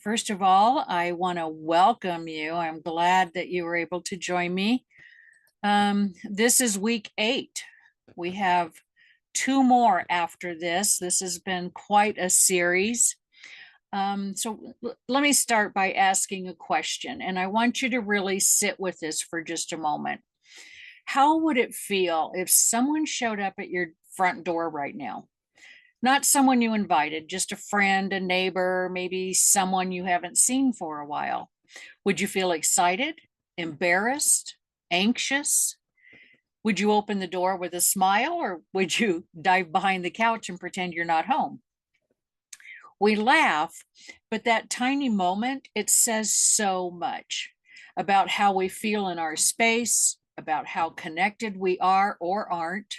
First of all, I want to welcome you. I'm glad that you were able to join me. This is week 8. We have 2 more after this. This has been quite a series. Let me start by asking a question, and I want you to really sit with this for just a moment. How would it feel if someone showed up at your front door right now? Not someone you invited, just a friend, a neighbor, maybe someone you haven't seen for a while. Would you feel excited, embarrassed, anxious? Would you open the door with a smile or would you dive behind the couch and pretend you're not home? We laugh, but that tiny moment, it says so much about how we feel in our space, about how connected we are or aren't,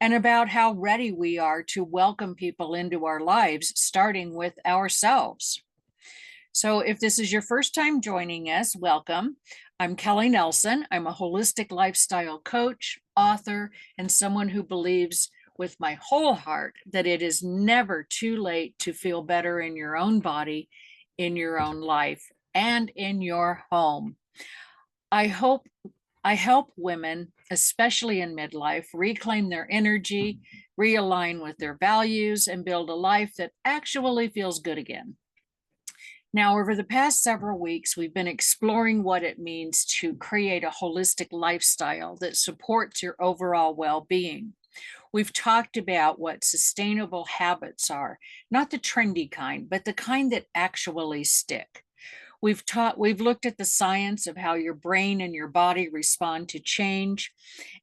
and about how ready we are to welcome people into our lives, starting with ourselves. So, if this is your first time joining us, welcome. I'm Kelli Nelson. I'm a holistic lifestyle coach, author, and someone who believes with my whole heart that it is never too late to feel better in your own body, in your own life, and in your home. I hope I help women, especially in midlife, reclaim their energy, realign with their values, and build a life that actually feels good again. Now, over the past several weeks, we've been exploring what it means to create a holistic lifestyle that supports your overall well being. We've talked about what sustainable habits are, not the trendy kind, but the kind that actually stick. We've looked at the science of how your brain and your body respond to change,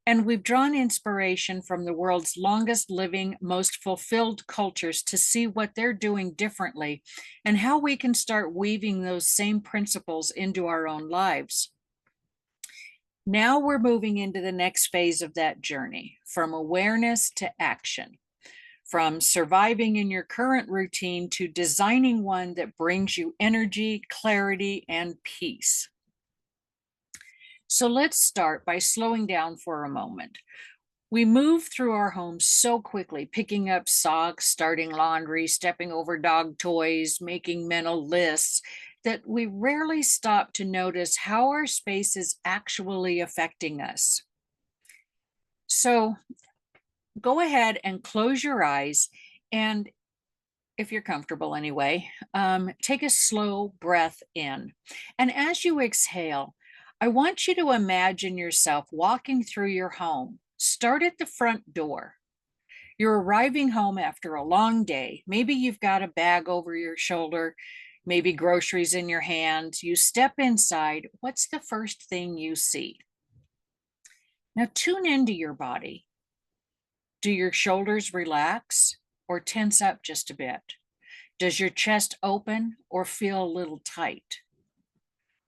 and we've drawn inspiration from the world's longest living, most fulfilled cultures to see what they're doing differently and how we can start weaving those same principles into our own lives. Now we're moving into the next phase of that journey, from awareness to action, from surviving in your current routine to designing one that brings you energy, clarity, and peace. So let's start by slowing down for a moment. We move through our homes so quickly, picking up socks, starting laundry, stepping over dog toys, making mental lists, that we rarely stop to notice how our space is actually affecting us. So go ahead and close your eyes, and if you're comfortable anyway, take a slow breath in. And as you exhale, I want you to imagine yourself walking through your home. Start at the front door. You're arriving home after a long day. Maybe you've got a bag over your shoulder, maybe groceries in your hands. You step inside. What's the first thing you see? Now tune into your body. Do your shoulders relax or tense up just a bit? Does your chest open or feel a little tight?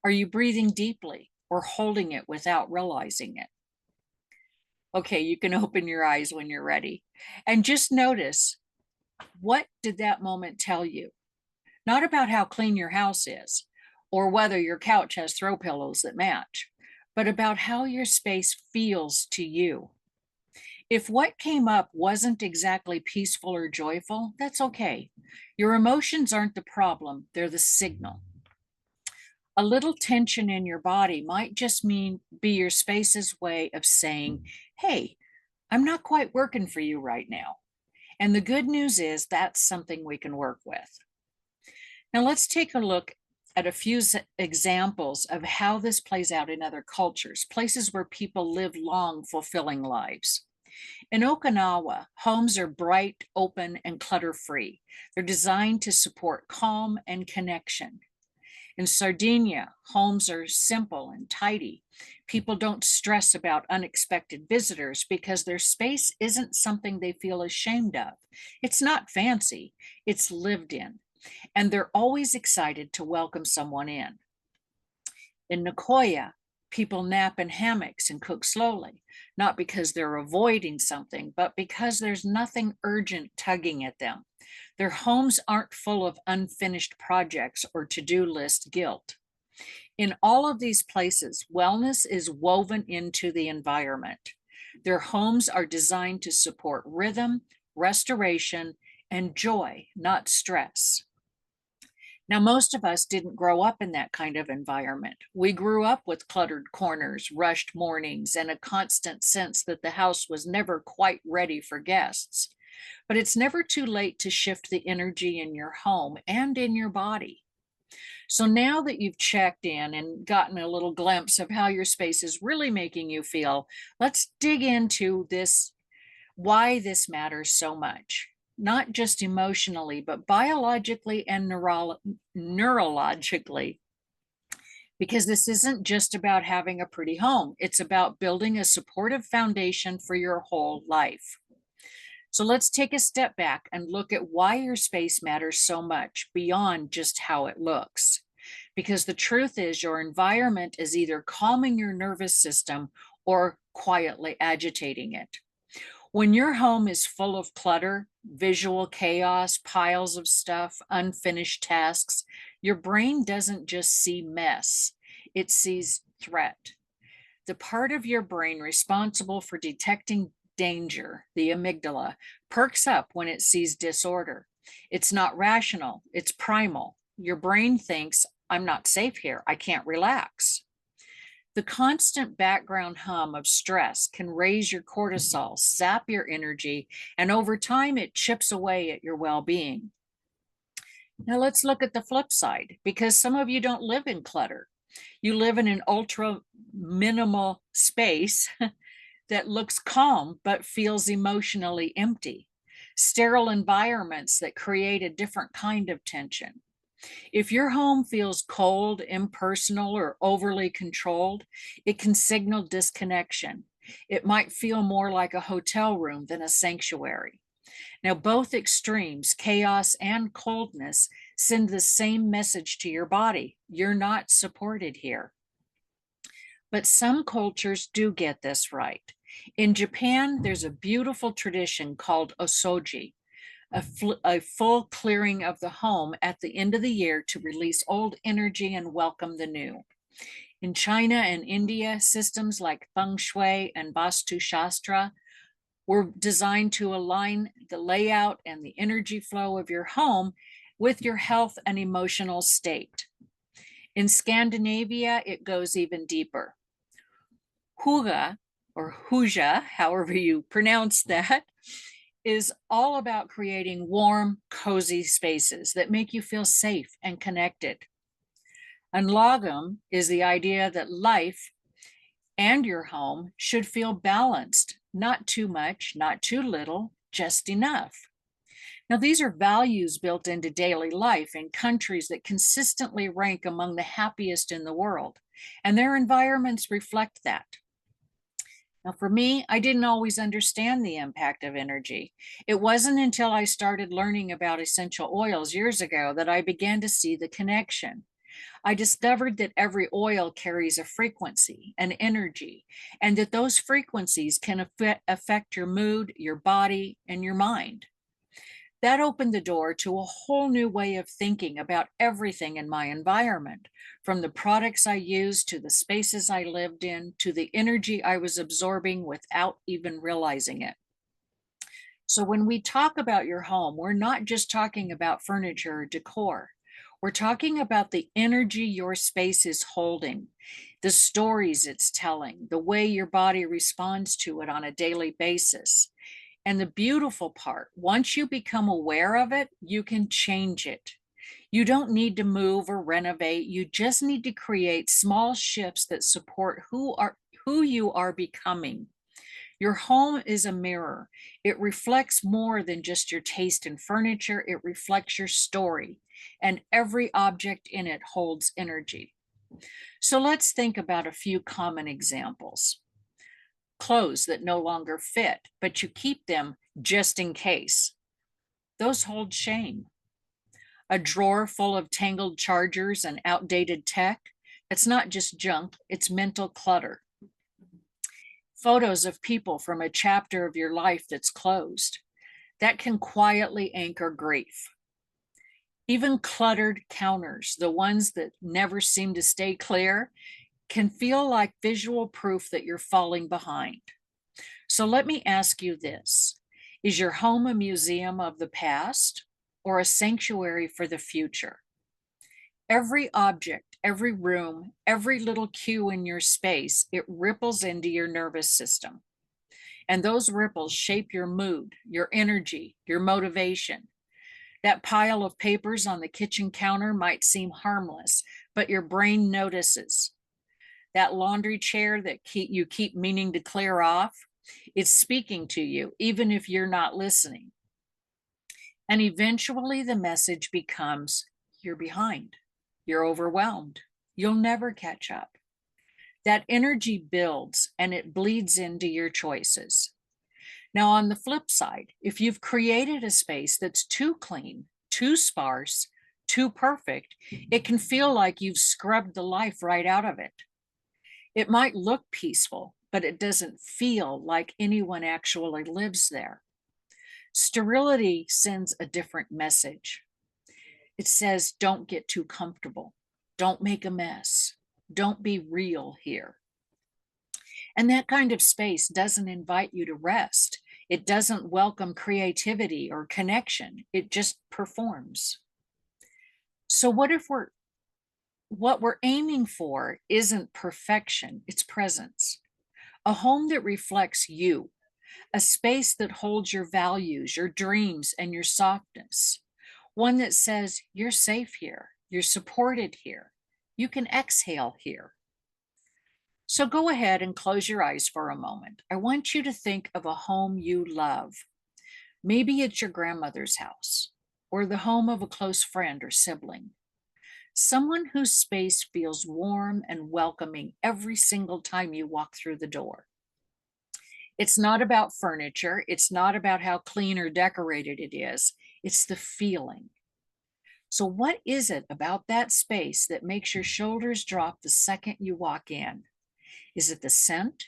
Are you breathing deeply or holding it without realizing it? Okay, you can open your eyes when you're ready. And just notice, what did that moment tell you? Not about how clean your house is or whether your couch has throw pillows that match, but about how your space feels to you. If what came up wasn't exactly peaceful or joyful, that's okay. Your emotions aren't the problem, they're the signal. A little tension in your body might just be your space's way of saying, hey, I'm not quite working for you right now. And the good news is that's something we can work with. Now let's take a look at a few examples of how this plays out in other cultures, places where people live long, fulfilling lives. In Okinawa, homes are bright, open, and clutter-free. They're designed to support calm and connection. In Sardinia, homes are simple and tidy. People don't stress about unexpected visitors because their space isn't something they feel ashamed of. It's not fancy, it's lived in, and they're always excited to welcome someone in. In Nicoya, people nap in hammocks and cook slowly, not because they're avoiding something, but because there's nothing urgent tugging at them. Their homes aren't full of unfinished projects or to-do list guilt. In all of these places, wellness is woven into the environment. Their homes are designed to support rhythm, restoration, and joy, not stress. Now, most of us didn't grow up in that kind of environment. We grew up with cluttered corners, rushed mornings, and a constant sense that the house was never quite ready for guests. But it's never too late to shift the energy in your home and in your body. So now that you've checked in and gotten a little glimpse of how your space is really making you feel, let's dig into this, why this matters so much. Not just emotionally, but biologically and neurologically. Because this isn't just about having a pretty home, it's about building a supportive foundation for your whole life. So let's take a step back and look at why your space matters so much beyond just how it looks. Because the truth is, your environment is either calming your nervous system or quietly agitating it. When your home is full of clutter, visual chaos, piles of stuff, unfinished tasks, your brain doesn't just see mess, it sees threat. The part of your brain responsible for detecting danger, the amygdala, perks up when it sees disorder. It's not rational, it's primal. Your brain thinks, I'm not safe here, I can't relax. The constant background hum of stress can raise your cortisol, zap your energy, and over time it chips away at your well being. Now let's look at the flip side, because some of you don't live in clutter. You live in an ultra minimal space that looks calm but feels emotionally empty. Sterile environments that create a different kind of tension. If your home feels cold, impersonal, or overly controlled, it can signal disconnection. It might feel more like a hotel room than a sanctuary. Now, both extremes, chaos and coldness, send the same message to your body. You're not supported here. But some cultures do get this right. In Japan, there's a beautiful tradition called osoji, a full clearing of the home at the end of the year to release old energy and welcome the new. In China and India, systems like feng shui and vastu shastra were designed to align the layout and the energy flow of your home with your health and emotional state. In Scandinavia, it goes even deeper. Huga, or Huja, however you pronounce that, is all about creating warm, cozy spaces that make you feel safe and connected. And lagom is the idea that life and your home should feel balanced, not too much, not too little, just enough. Now, these are values built into daily life in countries that consistently rank among the happiest in the world, and their environments reflect that. Now, for me, I didn't always understand the impact of energy. It wasn't until I started learning about essential oils years ago that I began to see the connection. I discovered that every oil carries a frequency, an energy, and that those frequencies can affect your mood, your body, and your mind. That opened the door to a whole new way of thinking about everything in my environment, from the products I used to the spaces I lived in to the energy I was absorbing without even realizing it. So, when we talk about your home, we're not just talking about furniture or decor. We're talking about the energy your space is holding, the stories it's telling, the way your body responds to it on a daily basis. And the beautiful part, once you become aware of it, you can change it. You don't need to move or renovate. You just need to create small shifts that support who you are becoming. Your home is a mirror. It reflects more than just your taste in furniture. It reflects your story, and every object in it holds energy. So let's think about a few common examples. Clothes that no longer fit, but you keep them just in case. Those hold shame. A drawer full of tangled chargers and outdated tech. It's not just junk, it's mental clutter. Photos of people from a chapter of your life that's closed. That can quietly anchor grief. Even cluttered counters, the ones that never seem to stay clear, can feel like visual proof that you're falling behind. So let me ask you this. Is your home a museum of the past or a sanctuary for the future? Every object, every room, every little cue in your space, it ripples into your nervous system. And those ripples shape your mood, your energy, your motivation. That pile of papers on the kitchen counter might seem harmless, but your brain notices. That laundry chair that you keep meaning to clear off, it's speaking to you, even if you're not listening. And eventually the message becomes, you're behind, you're overwhelmed, you'll never catch up. That energy builds and it bleeds into your choices. Now, on the flip side, if you've created a space that's too clean, too sparse, too perfect, it can feel like you've scrubbed the life right out of it. It might look peaceful, but it doesn't feel like anyone actually lives there. Sterility sends a different message. It says, don't get too comfortable. Don't make a mess. Don't be real here. And that kind of space doesn't invite you to rest. It doesn't welcome creativity or connection. It just performs. So what we're aiming for isn't perfection, it's presence. A home that reflects you, a space that holds your values, your dreams, and your softness. One that says, you're safe here, you're supported here, you can exhale here. So go ahead and close your eyes for a moment. I want you to think of a home you love. Maybe it's your grandmother's house, or the home of a close friend or sibling. Someone whose space feels warm and welcoming every single time you walk through the door. It's not about furniture. It's not about how clean or decorated it is. It's the feeling. So what is it about that space that makes your shoulders drop the second you walk in? Is it the scent,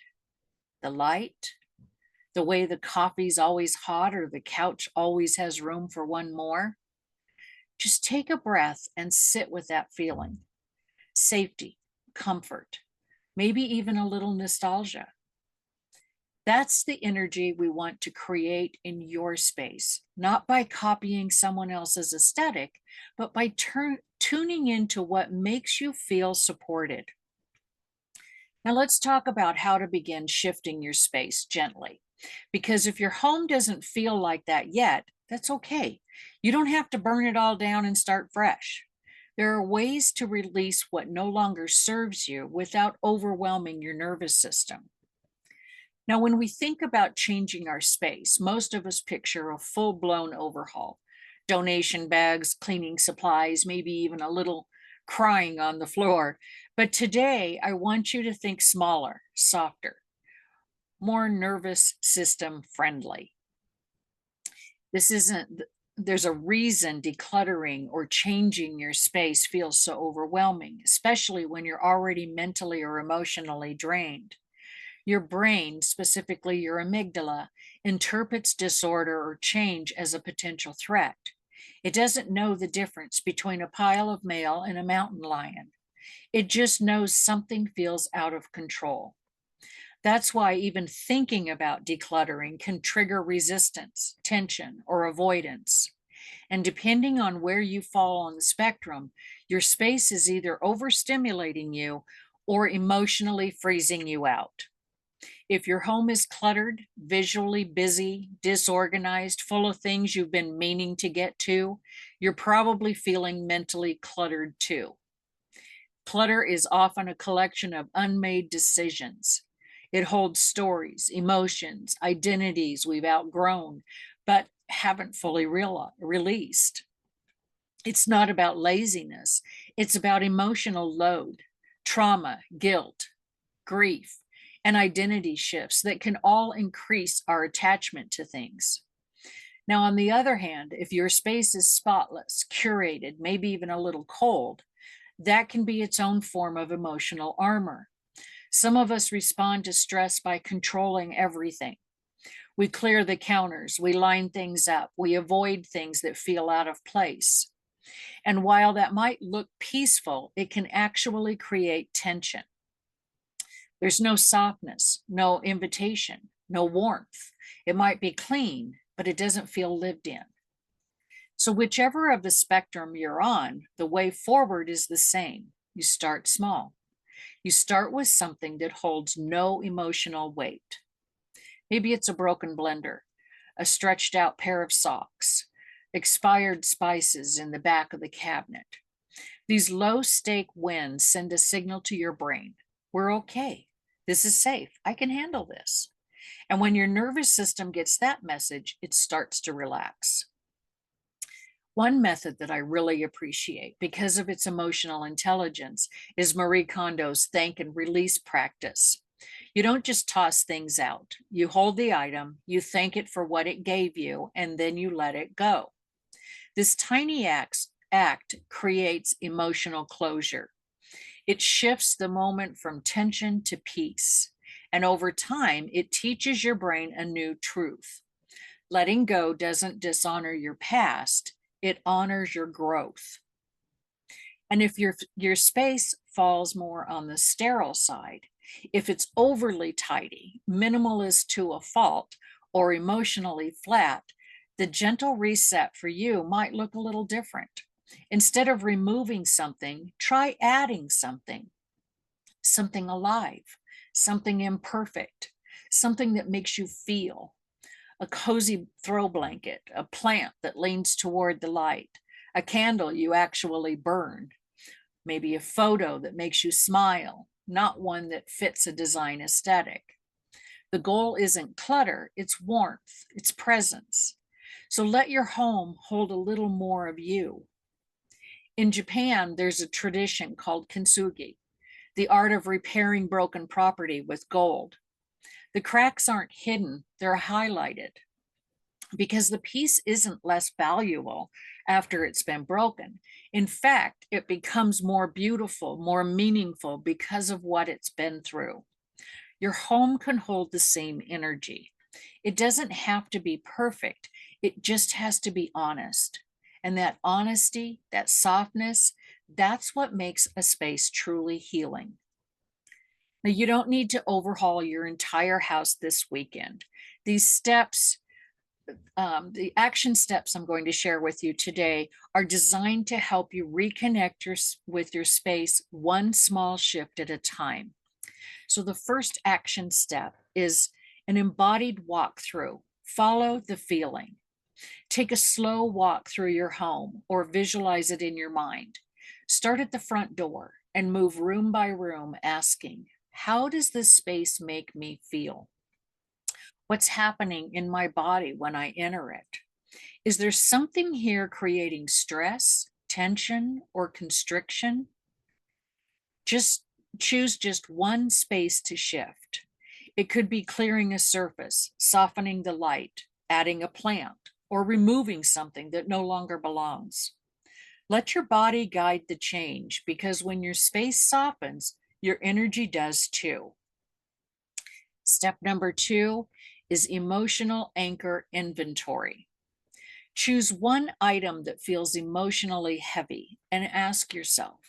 the light, the way the coffee's always hot or the couch always has room for one more? Just take a breath and sit with that feeling. Safety, comfort, maybe even a little nostalgia. That's the energy we want to create in your space, not by copying someone else's aesthetic, but by tuning into what makes you feel supported. Now let's talk about how to begin shifting your space gently. Because if your home doesn't feel like that yet, that's okay. You don't have to burn it all down and start fresh. There are ways to release what no longer serves you without overwhelming your nervous system. Now, when we think about changing our space, most of us picture a full-blown overhaul. Donation bags, cleaning supplies, maybe even a little crying on the floor. But today, I want you to think smaller, softer, more nervous system friendly. There's a reason decluttering or changing your space feels so overwhelming, especially when you're already mentally or emotionally drained. Your brain, specifically your amygdala, interprets disorder or change as a potential threat. It doesn't know the difference between a pile of mail and a mountain lion. It just knows something feels out of control. That's why even thinking about decluttering can trigger resistance, tension, or avoidance. And depending on where you fall on the spectrum, your space is either overstimulating you or emotionally freezing you out. If your home is cluttered, visually busy, disorganized, full of things you've been meaning to get to, you're probably feeling mentally cluttered too. Clutter is often a collection of unmade decisions. It holds stories, emotions, identities we've outgrown, but haven't fully released. It's not about laziness. It's about emotional load, trauma, guilt, grief, and identity shifts that can all increase our attachment to things. Now, on the other hand, if your space is spotless, curated, maybe even a little cold, that can be its own form of emotional armor. Some of us respond to stress by controlling everything. We clear the counters, we line things up, we avoid things that feel out of place. And while that might look peaceful, it can actually create tension. There's no softness, no invitation, no warmth. It might be clean, but it doesn't feel lived in. So, whichever of the spectrum you're on, the way forward is the same. You start small. You start with something that holds no emotional weight. Maybe it's a broken blender, a stretched out pair of socks, expired spices in the back of the cabinet. These low stake wins send a signal to your brain. We're okay. This is safe. I can handle this. And when your nervous system gets that message, it starts to relax. One method that I really appreciate because of its emotional intelligence is Marie Kondo's thank and release practice. You don't just toss things out. You hold the item, you thank it for what it gave you, and then you let it go. This tiny act creates emotional closure. It shifts the moment from tension to peace. And over time, it teaches your brain a new truth. Letting go doesn't dishonor your past, it honors your growth. And if your space falls more on the sterile side, if it's overly tidy, minimalist to a fault, or emotionally flat, the gentle reset for you might look a little different. Instead of removing something, try adding something alive, something imperfect, something that makes you feel. A cozy throw blanket, a plant that leans toward the light, a candle you actually burn, maybe a photo that makes you smile, not one that fits a design aesthetic. The goal isn't clutter, it's warmth, it's presence. So let your home hold a little more of you. In Japan, there's a tradition called kintsugi, the art of repairing broken property with gold. The cracks aren't hidden, they're highlighted because the piece isn't less valuable after it's been broken. In fact, it becomes more beautiful, more meaningful because of what it's been through. Your home can hold the same energy. It doesn't have to be perfect, it just has to be honest. And that honesty, that softness, that's what makes a space truly healing. Now, you don't need to overhaul your entire house this weekend. These steps, the action steps I'm going to share with you today are designed to help you reconnect with your space one small shift at a time. So the first action step is an embodied walkthrough. Follow the feeling. Take a slow walk through your home or visualize it in your mind. Start at the front door and move room by room, asking, how does this space make me feel? What's happening in my body when I enter it? Is there something here creating stress, tension, or constriction? Just choose just one space to shift. It could be clearing a surface, softening the light, adding a plant, or removing something that no longer belongs. Let your body guide the change because when your space softens, your energy does too. Step number 2 is emotional anchor inventory. Choose one item that feels emotionally heavy and ask yourself,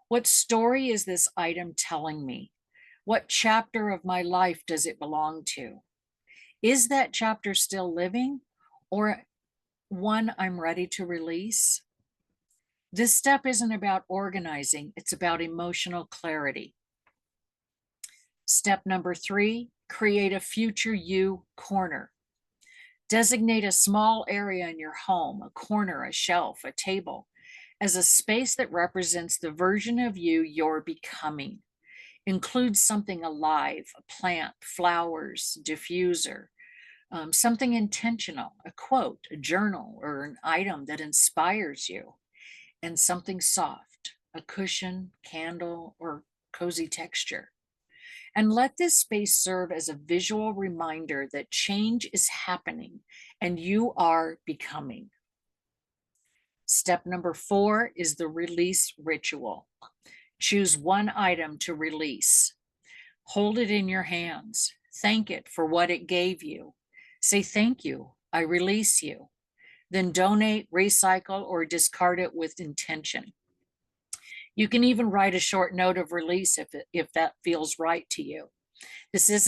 what story is this item telling me? What chapter of my life does it belong to? Is that chapter still living or one I'm ready to release? This step isn't about organizing, it's about emotional clarity. Step number 3, create a future you corner. Designate a small area in your home, a corner, a shelf, a table, as a space that represents the version of you you're becoming. Include something alive, a plant, flowers, diffuser, something intentional, a quote, a journal, or an item that inspires you, and something soft, a cushion, candle, or cozy texture. And let this space serve as a visual reminder that change is happening and you are becoming. Step number 4 is the release ritual. Choose one item to release. Hold it in your hands. Thank it for what it gave you. Say, thank you, I release you. Then donate, recycle, or discard it with intention. You can even write a short note of release if that feels right to you. This is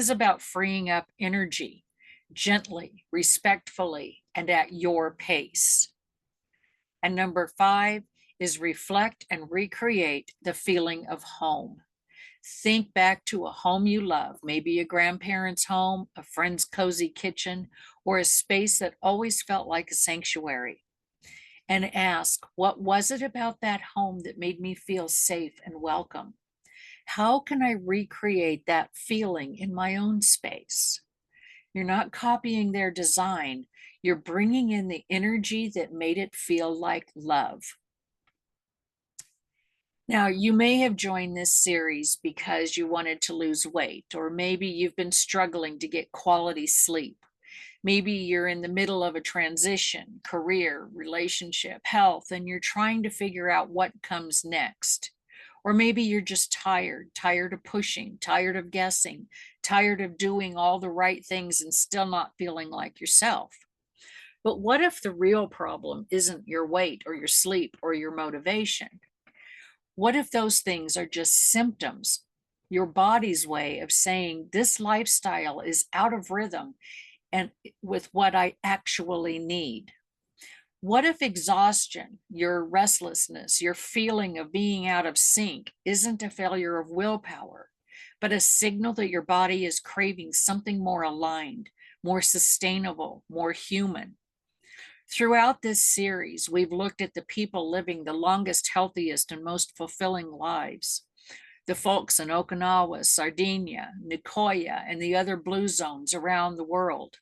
about freeing up energy, gently, respectfully, and at your pace. And number 5 is reflect and recreate the feeling of home. Think back to a home you love, maybe a grandparent's home, a friend's cozy kitchen, or a space that always felt like a sanctuary. And ask, what was it about that home that made me feel safe and welcome? How can I recreate that feeling in my own space? You're not copying their design, you're bringing in the energy that made it feel like love. Now, you may have joined this series because you wanted to lose weight, or maybe you've been struggling to get quality sleep. Maybe you're in the middle of a transition, career, relationship, health, and you're trying to figure out what comes next. Or maybe you're just tired, tired of pushing, tired of guessing, tired of doing all the right things and still not feeling like yourself. But what if the real problem isn't your weight or your sleep or your motivation? What if those things are just symptoms, your body's way of saying this lifestyle is out of rhythm and with what I actually need? What if exhaustion, your restlessness, your feeling of being out of sync isn't a failure of willpower, but a signal that your body is craving something more aligned, more sustainable, more human? Throughout this series, we've looked at the people living the longest, healthiest, and most fulfilling lives. The folks in Okinawa, Sardinia, Nicoya, and the other blue zones around the world.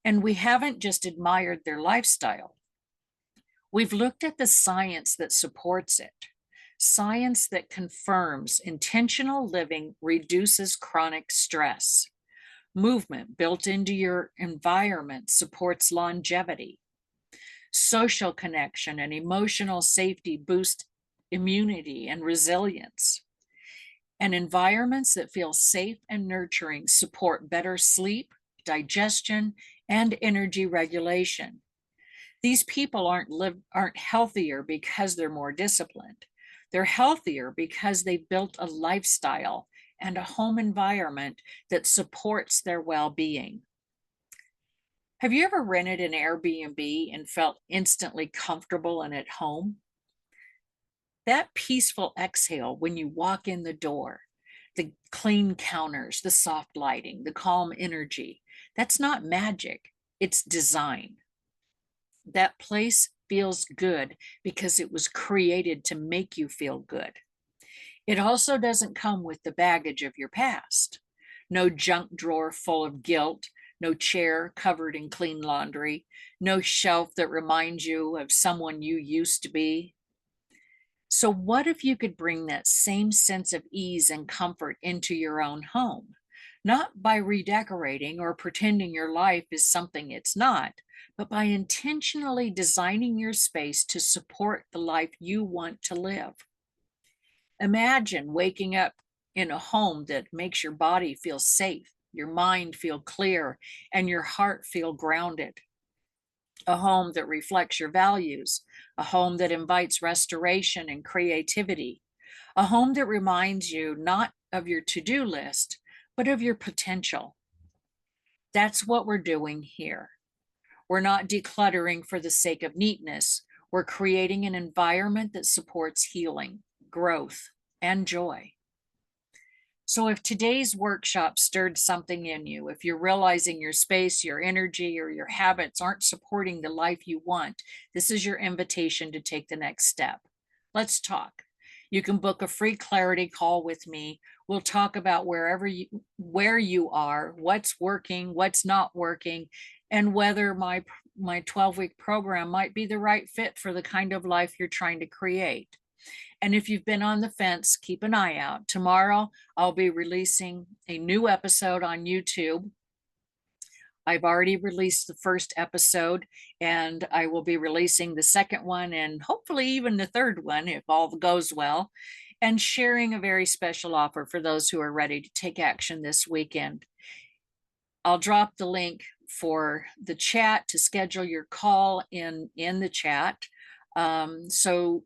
And we haven't just admired their lifestyle. We've looked at the science that supports it. Science that confirms intentional living reduces chronic stress. Movement built into your environment supports longevity. Social connection and emotional safety boost immunity and resilience. And environments that feel safe and nurturing support better sleep, digestion, and energy regulation. These people aren't healthier because they're more disciplined. They're healthier because they built a lifestyle and a home environment that supports their well-being. Have you ever rented an Airbnb and felt instantly comfortable and at home? That peaceful exhale when you walk in the door, the clean counters, the soft lighting, the calm energy, that's not magic, it's design. That place feels good because it was created to make you feel good. It also doesn't come with the baggage of your past. No junk drawer full of guilt, no chair covered in clean laundry, no shelf that reminds you of someone you used to be. So, what if you could bring that same sense of ease and comfort into your own home? Not by redecorating or pretending your life is something it's not, but by intentionally designing your space to support the life you want to live. Imagine waking up in a home that makes your body feel safe, your mind feel clear, and your heart feel grounded. A home that reflects your values, a home that invites restoration and creativity, a home that reminds you not of your to-do list, but of your potential. That's what we're doing here. We're not decluttering for the sake of neatness. We're creating an environment that supports healing, growth, and joy. So if today's workshop stirred something in you, if you're realizing your space, your energy, or your habits aren't supporting the life you want, this is your invitation to take the next step. Let's talk. You can book a free clarity call with me. We'll talk about where you are, what's working, what's not working, and whether my 12-week program might be the right fit for the kind of life you're trying to create. And if you've been on the fence, keep an eye out. Tomorrow, I'll be releasing a new episode on YouTube. I've already released the first episode, and I will be releasing the second one and hopefully even the third one if all goes well, and sharing a very special offer for those who are ready to take action this weekend. I'll drop the link for the chat to schedule your call in the chat. So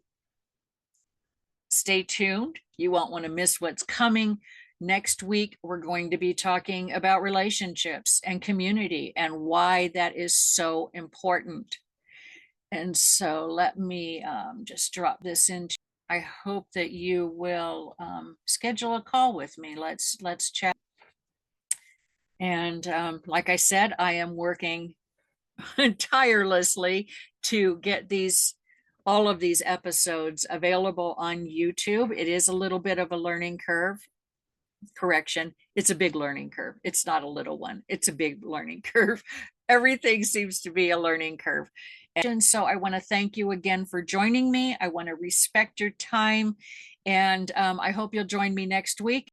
stay tuned. You won't want to miss what's coming. Next week, we're going to be talking about relationships and community and why that is so important. And so let me just drop this into. I hope that you will schedule a call with me. Let's chat. And like I said, I am working tirelessly to get all of these episodes available on YouTube. It is a little bit of a learning curve. Correction, it's a big learning curve. It's not a little one. It's a big learning curve. Everything seems to be a learning curve. And so I want to thank you again for joining me. I want to respect your time, and I hope you'll join me next week.